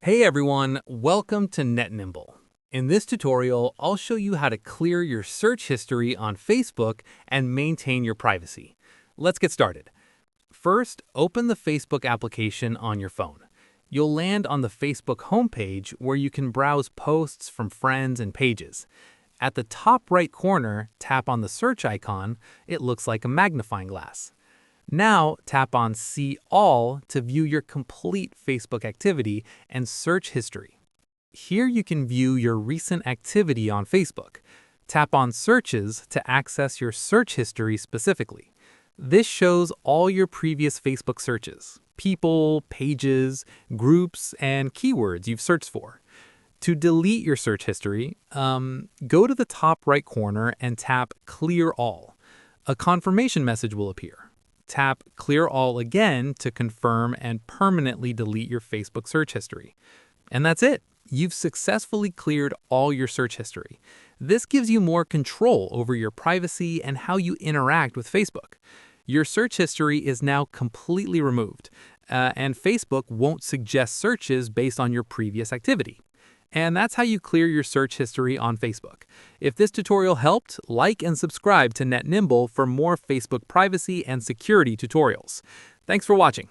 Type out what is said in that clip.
Hey everyone, welcome to NetNimble. In this tutorial, I'll show you how to clear your search history on Facebook and maintain your privacy. Let's get started. First, open the Facebook application on your phone. You'll land on the Facebook homepage where you can browse posts from friends and pages. At the top right corner, tap on the search icon. It looks like a magnifying glass. Now, tap on See All to view your complete Facebook activity and search history. Here you can view your recent activity on Facebook. Tap on Searches to access your search history specifically. This shows all your previous Facebook searches, people, pages, groups, and keywords you've searched for. To delete your search history, go to the top right corner and tap Clear All. A confirmation message will appear. Tap Clear All again to confirm and permanently delete your Facebook search history. And that's it. You've successfully cleared all your search history. This gives you more control over your privacy and how you interact with Facebook. Your search history is now completely removed, and Facebook won't suggest searches based on your previous activity. And that's how you clear your search history on Facebook. If this tutorial helped, like and subscribe to NetNimble for more Facebook privacy and security tutorials. Thanks for watching.